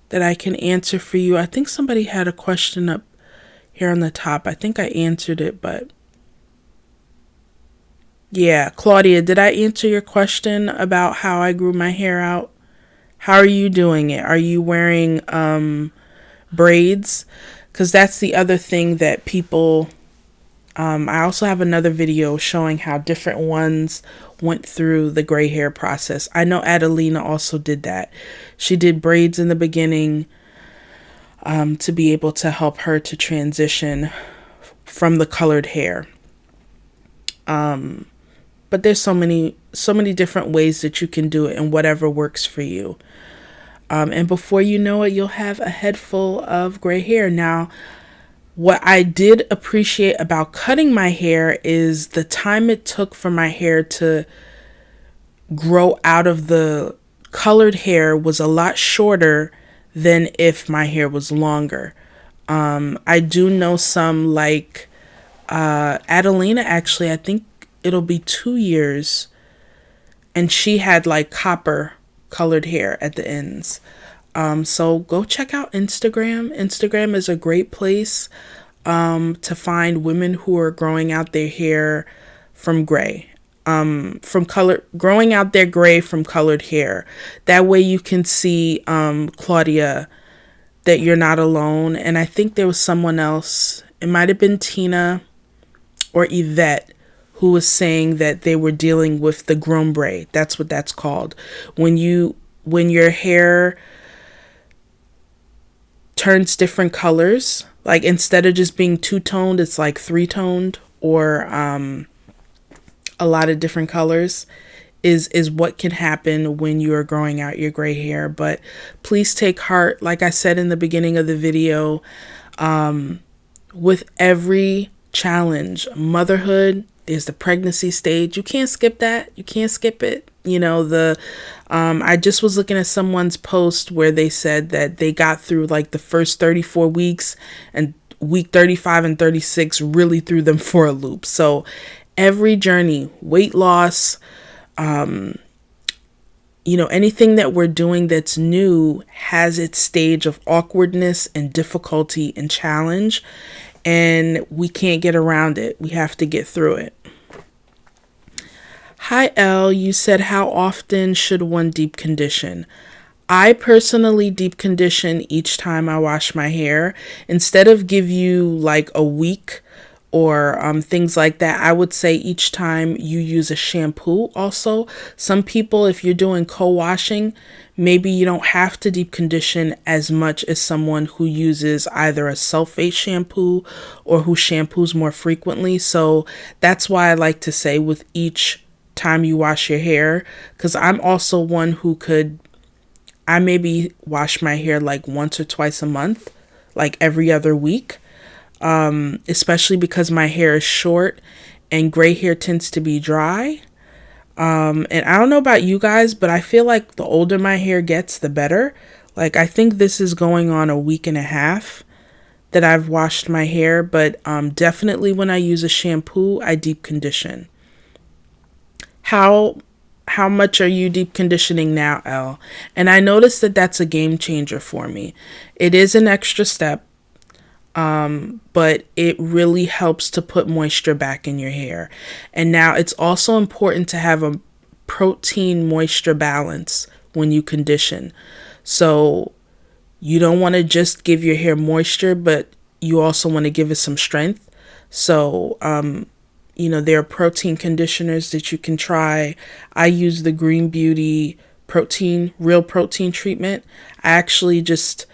that I can answer for you? I think somebody had a question up here on the top. I think I answered it, but yeah. Claudia, did I answer your question about how I grew my hair out? How are you doing it? Are you wearing braids? Because that's the other thing that people... I also have another video showing how different ones went through the gray hair process. I know Adelina also did that. She did braids in the beginning to be able to help her to transition from the colored hair. But there's so many different ways that you can do it, and whatever works for you. And before you know it, you'll have a head full of gray hair. Now, What I did appreciate about cutting my hair is the time it took for my hair to grow out of the colored hair was a lot shorter than if my hair was longer. I do know some, like Adelina, actually, I think it'll be 2 years, and she had like copper colored hair at the ends. So go check out Instagram. Instagram is a great place to find women who are growing out their hair from gray. From color, growing out their gray from colored hair. That way you can see, Claudia, that you're not alone. And I think there was someone else, it might have been Tina or Yvette, who was saying that they were dealing with the grombre. That's what that's called. When your hair turns different colors, like instead of just being two-toned, it's like three-toned, or a lot of different colors, is what can happen when you're growing out your gray hair. But please take heart. Like I said in the beginning of the video, with every challenge, motherhood, there's the pregnancy stage. You can't skip that. You can't skip it. You know, I just was looking at someone's post where they said that they got through like the first 34 weeks, and week 35 and 36 really threw them for a loop. So every journey, weight loss, anything that we're doing that's new has its stage of awkwardness and difficulty and challenge, and we can't get around it. We have to get through it. Hi, Elle. You said, how often should one deep condition? I personally deep condition each time I wash my hair. Instead of give you like a week or things like that, I would say each time you use a shampoo. Also, some people, if you're doing co-washing, maybe you don't have to deep condition as much as someone who uses either a sulfate shampoo or who shampoos more frequently. So that's why I like to say with each time you wash your hair, because I'm also one who I maybe wash my hair like once or twice a month, like every other week. Especially because my hair is short and gray hair tends to be dry. And I don't know about you guys, but I feel like the older my hair gets, the better. Like, I think this is going on a week and a half that I've washed my hair, but definitely when I use a shampoo, I deep condition. How much are you deep conditioning now, Elle? And I noticed that that's a game changer for me. It is an extra step. But it really helps to put moisture back in your hair. And now it's also important to have a protein moisture balance when you condition. So you don't want to just give your hair moisture, but you also want to give it some strength. So, there are protein conditioners that you can try. I use the Green Beauty real protein treatment. I actually just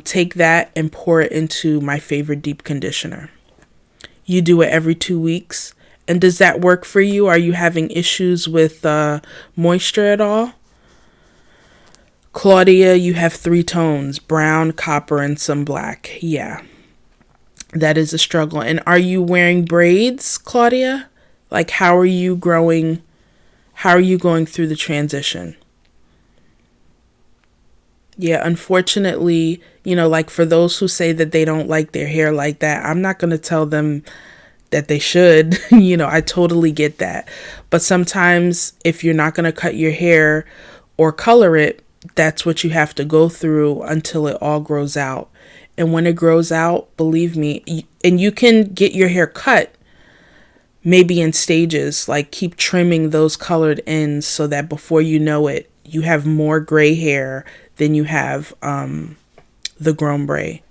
take that and pour it into my favorite deep conditioner. You do it every 2 weeks. And does that work for you? Are you having issues with moisture at all? Claudia, you have 3 tones: brown, copper, and some black. Yeah, that is a struggle. And are you wearing braids, Claudia? Like, how are you growing? How are you going through the transition? Yeah, unfortunately, like for those who say that they don't like their hair like that, I'm not going to tell them that they should. I totally get that. But sometimes if you're not going to cut your hair or color it, that's what you have to go through until it all grows out. And when it grows out, believe me, and you can get your hair cut maybe in stages, like keep trimming those colored ends so that before you know it, you have more gray hair than you have the grombre.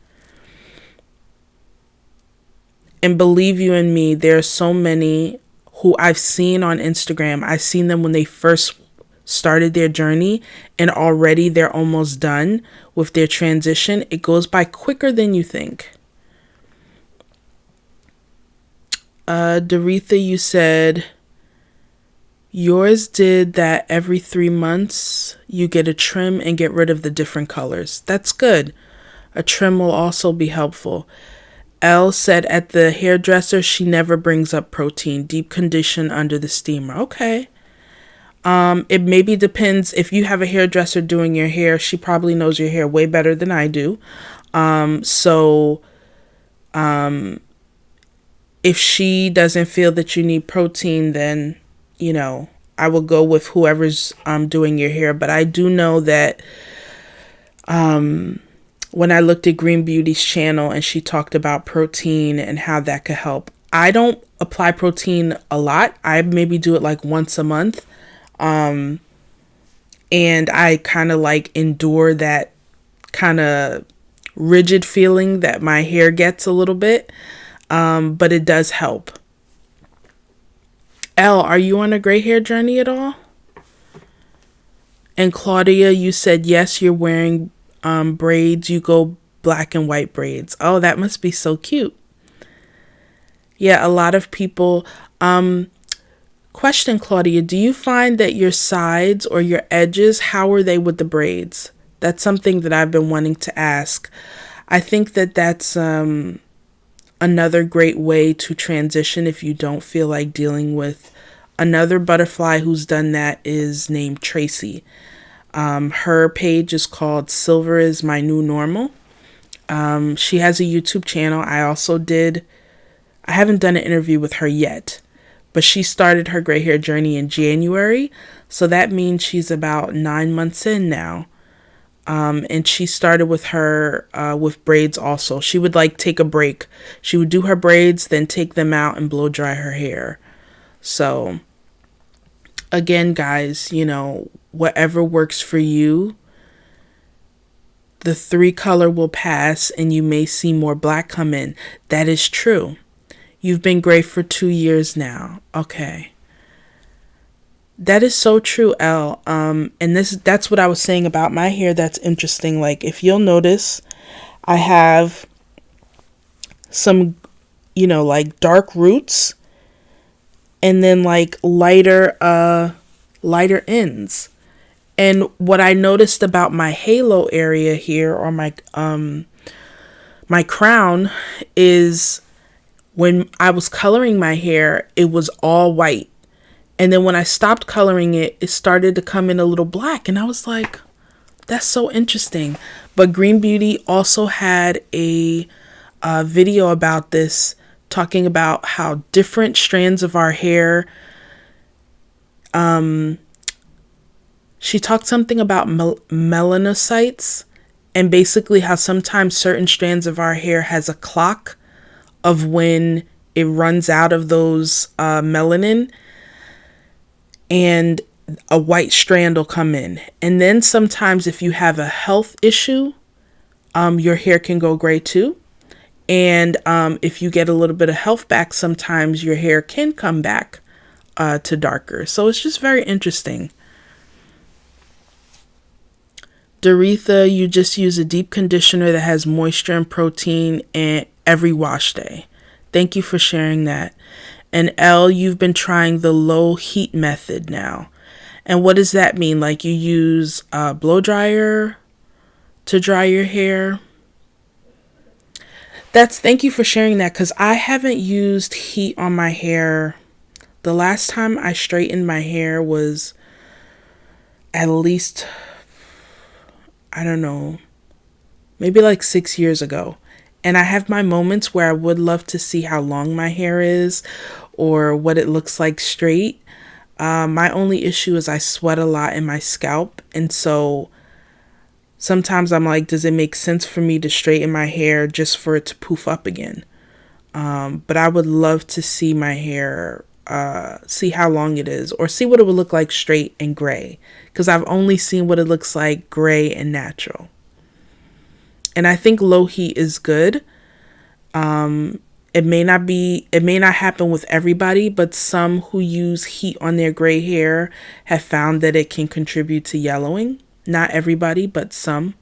And believe you and me, there are so many who I've seen on Instagram. I've seen them when they first started their journey, and already they're almost done with their transition. It goes by quicker than you think. Doretha, you said yours did that every 3 months you get a trim and get rid of the different colors. That's good. A trim will also be helpful. Elle said at the hairdresser, she never brings up protein. Deep condition under the steamer. Okay. It maybe depends. If you have a hairdresser doing your hair, she probably knows your hair way better than I do. So if she doesn't feel that you need protein, then, I will go with whoever's doing your hair. But I do know that when I looked at Green Beauty's channel and she talked about protein and how that could help. I don't apply protein a lot. I maybe do it like once a month. And I kind of like endure that kind of rigid feeling that my hair gets a little bit. But it does help. Elle, are you on a gray hair journey at all? And Claudia, you said yes, you're wearing braids. You go black and white braids. Oh, that must be so cute. Yeah, a lot of people. Question, Claudia, do you find that your sides or your edges, how are they with the braids? That's something that I've been wanting to ask. I think that that's another great way to transition if you don't feel like dealing with another butterfly who's done that is named Tracy. Her page is called Silver is My New Normal. She has a YouTube channel. I haven't done an interview with her yet, but she started her gray hair journey in January. So that means she's about 9 months in now. And she started with her with braids also. She would like take a break. She would do her braids, then take them out and blow dry her hair. So again, guys, whatever works for you. The 3 color will pass and you may see more black come in. That is true. You've been gray for 2 years now. Okay. That is so true, Elle. And that's what I was saying about my hair. That's interesting. Like, if you'll notice, I have some, like dark roots and then like lighter ends. And what I noticed about my halo area here, or my crown, is when I was coloring my hair, it was all white. And then when I stopped coloring it, it started to come in a little black. And I was like, that's so interesting. But Green Beauty also had a video about this, talking about how different strands of our hair. She talked something about melanocytes, and basically how sometimes certain strands of our hair has a clock of when it runs out of those melanin, and a white strand will come in. And then sometimes if you have a health issue, your hair can go gray too. And if you get a little bit of health back, sometimes your hair can come back to darker. So it's just very interesting. Doretha, you just use a deep conditioner that has moisture and protein and every wash day. Thank you for sharing that. And Elle, you've been trying the low heat method now. And what does that mean? Like, you use a blow dryer to dry your hair? Thank you for sharing that, because I haven't used heat on my hair. The last time I straightened my hair was at least, I don't know, maybe like 6 years ago. And I have my moments where I would love to see how long my hair is or what it looks like straight. My only issue is I sweat a lot in my scalp. And so sometimes I'm like, does it make sense for me to straighten my hair just for it to poof up again? But I would love to see my hair, see how long it is, or see what it would look like straight and gray. Because I've only seen what it looks like gray and natural. And I think low heat is good. It may not happen with everybody, but some who use heat on their gray hair have found that it can contribute to yellowing. Not everybody, but some.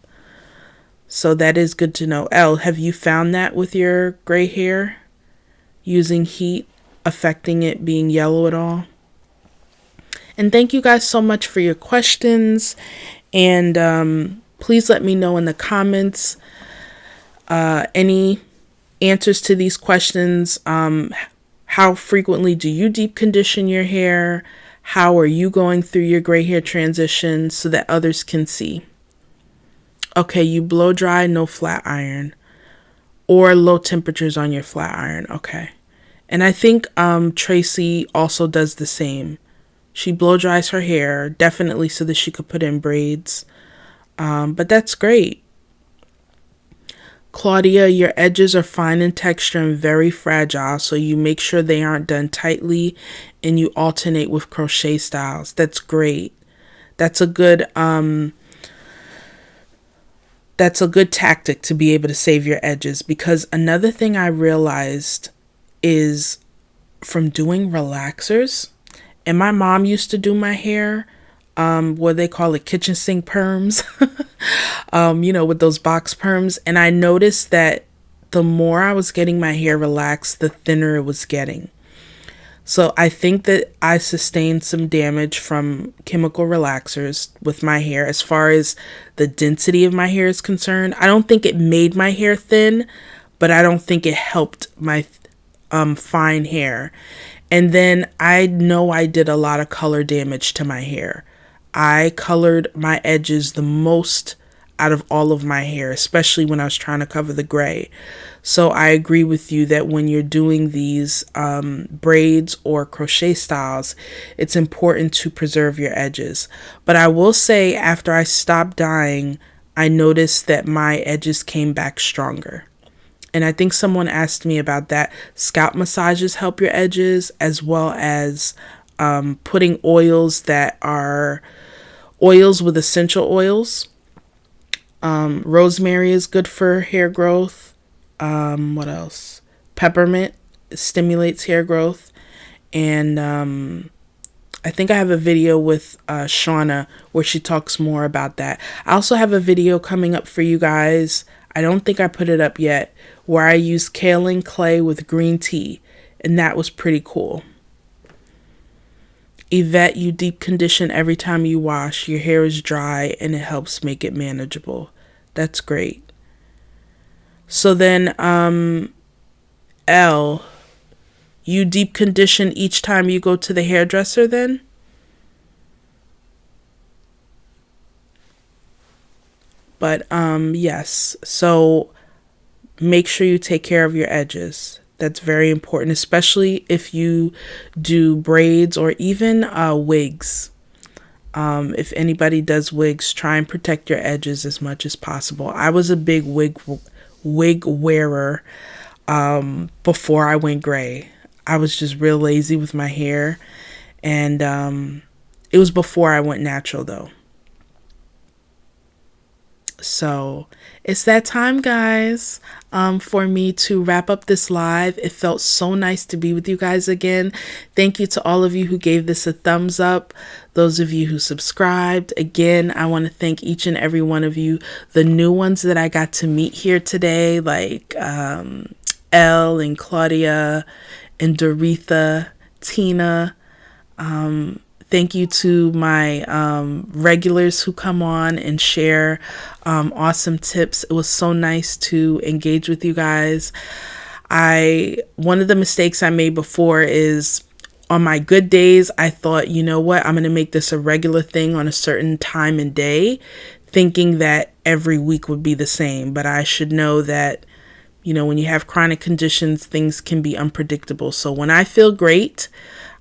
So that is good to know. Elle, have you found that with your gray hair? Using heat affecting it being yellow at all? And thank you guys so much for your questions. And please let me know in the comments any answers to these questions. How frequently do you deep condition your hair? How are you going through your gray hair transition so that others can see? Okay, you blow dry, no flat iron, or low temperatures on your flat iron. Okay. And I think Tracy also does the same. She blow dries her hair, definitely so that she could put in braids. But that's great. Claudia, your edges are fine in texture and very fragile, so you make sure they aren't done tightly and you alternate with crochet styles. That's great. That's a good tactic to be able to save your edges, because another thing I realized is from doing relaxers, and my mom used to do my hair, what they call it, kitchen sink perms, with those box perms. And I noticed that the more I was getting my hair relaxed, the thinner it was getting. So I think that I sustained some damage from chemical relaxers with my hair as far as the density of my hair is concerned. I don't think it made my hair thin, but I don't think it helped my fine hair. And then I know I did a lot of color damage to my hair. I colored my edges the most out of all of my hair, especially when I was trying to cover the gray. So I agree with you that when you're doing these braids or crochet styles, it's important to preserve your edges. But I will say, after I stopped dyeing, I noticed that my edges came back stronger. And I think someone asked me about that. Scalp massages help your edges, as well as putting oils that are oils with essential oils. Rosemary is good for hair growth. What else? Peppermint stimulates hair growth. And I think I have a video with Shauna where she talks more about that. I also have a video coming up for you guys. I don't think I put it up yet, where I used kaolin clay with green tea, and that was pretty cool. Yvette, you deep condition every time you wash. Your hair is dry and it helps make it manageable. That's great. So then, Elle, you deep condition each time you go to the hairdresser then? But yes, so make sure you take care of your edges. That's very important, especially if you do braids or even wigs. If anybody does wigs, try and protect your edges as much as possible. I was a big wig wearer before I went gray. I was just real lazy with my hair, and it was before I went natural though. So it's that time, guys, for me to wrap up this live. It felt so nice to be with you guys again. Thank you to all of you who gave this a thumbs up. Those of you who subscribed. Again, I want to thank each and every one of you. The new ones that I got to meet here today, like Elle and Claudia and Doretha, Tina. Thank you to my regulars who come on and share awesome tips. It was so nice to engage with you guys. One of the mistakes I made before is, on my good days, I thought, you know what, I'm going to make this a regular thing on a certain time and day, thinking that every week would be the same. But I should know that, when you have chronic conditions, things can be unpredictable. So when I feel great,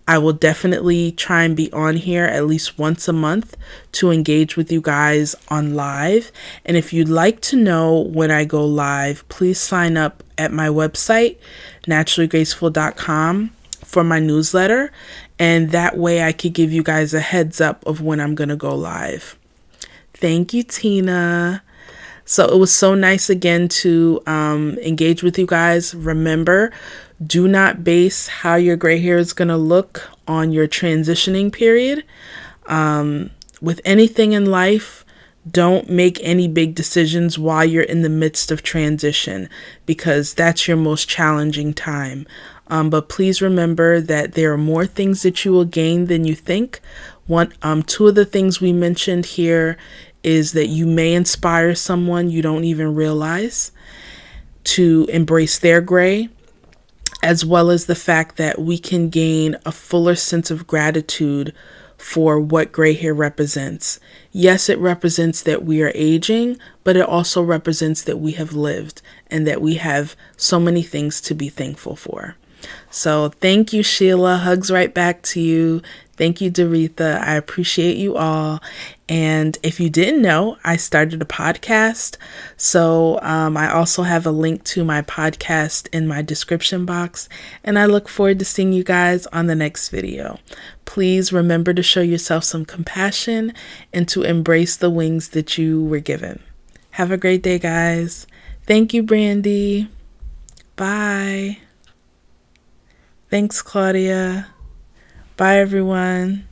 I will definitely try and be on here at least once a month to engage with you guys on live. And if you'd like to know when I go live, please sign up at my website, naturallygraceful.com, for my newsletter. And that way I could give you guys a heads up of when I'm going to go live. Thank you, Tina. So it was so nice again to engage with you guys. Remember, do not base how your gray hair is going to look on your transitioning period. With anything in life, don't make any big decisions while you're in the midst of transition, because that's your most challenging time. But please remember that there are more things that you will gain than you think. Two of the things we mentioned here is that you may inspire someone you don't even realize. to embrace their gray, as well as the fact that we can gain a fuller sense of gratitude for what gray hair represents. Yes, it represents that we are aging, but it also represents that we have lived and that we have so many things to be thankful for. So thank you, Sheila. Hugs right back to you. Thank you, Doretha. I appreciate you all. And if you didn't know, I started a podcast. So I also have a link to my podcast in my description box. And I look forward to seeing you guys on the next video. Please remember to show yourself some compassion and to embrace the wings that you were given. Have a great day, guys. Thank you, Brandy. Bye. Thanks, Claudia. Bye, everyone.